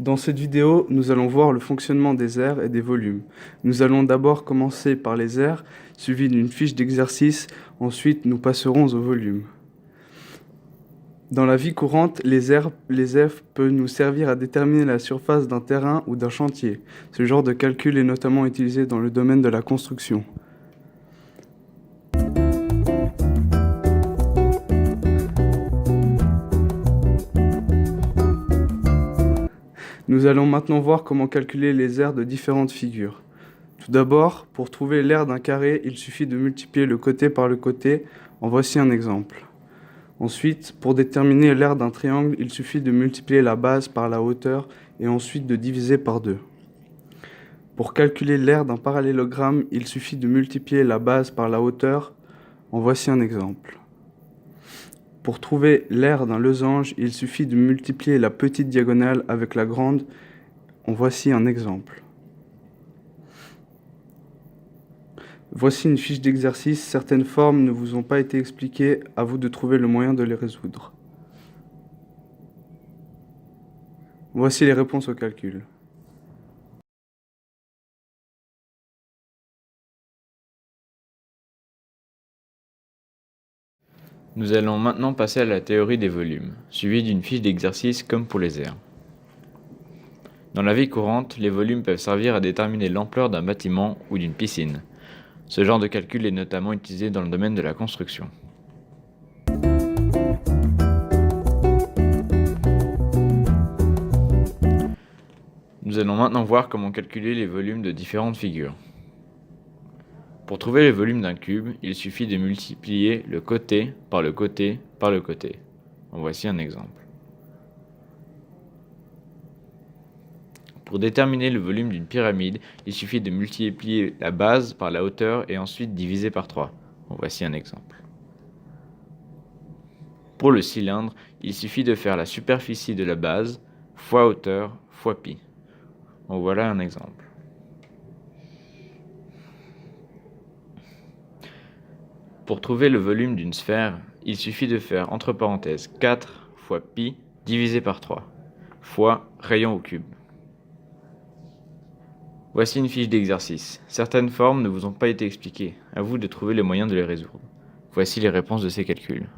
Dans cette vidéo, nous allons voir le fonctionnement des aires et des volumes. Nous allons d'abord commencer par les aires, suivi d'une fiche d'exercice. Ensuite, nous passerons aux volumes. Dans la vie courante, les aires peuvent nous servir à déterminer la surface d'un terrain ou d'un chantier. Ce genre de calcul est notamment utilisé dans le domaine de la construction. Nous allons maintenant voir comment calculer les aires de différentes figures. Tout d'abord, pour trouver l'aire d'un carré, il suffit de multiplier le côté par le côté. En voici un exemple. Ensuite, pour déterminer l'aire d'un triangle, il suffit de multiplier la base par la hauteur et ensuite de diviser par 2. Pour calculer l'aire d'un parallélogramme, il suffit de multiplier la base par la hauteur. En voici un exemple. Pour trouver l'aire d'un losange, il suffit de multiplier la petite diagonale avec la grande. En voici un exemple. Voici une fiche d'exercice. Certaines formes ne vous ont pas été expliquées. À vous de trouver le moyen de les résoudre. Voici les réponses au calcul. Nous allons maintenant passer à la théorie des volumes, suivie d'une fiche d'exercice comme pour les aires. Dans la vie courante, les volumes peuvent servir à déterminer l'ampleur d'un bâtiment ou d'une piscine. Ce genre de calcul est notamment utilisé dans le domaine de la construction. Nous allons maintenant voir comment calculer les volumes de différentes figures. Pour trouver le volume d'un cube, il suffit de multiplier le côté par le côté par le côté. En voici un exemple. Pour déterminer le volume d'une pyramide, il suffit de multiplier la base par la hauteur et ensuite diviser par 3. En voici un exemple. Pour le cylindre, il suffit de faire la superficie de la base fois hauteur fois pi. En voilà un exemple. Pour trouver le volume d'une sphère, il suffit de faire entre parenthèses 4 fois pi divisé par 3 fois rayon au cube. Voici une fiche d'exercice. Certaines formes ne vous ont pas été expliquées. À vous de trouver les moyens de les résoudre. Voici les réponses de ces calculs.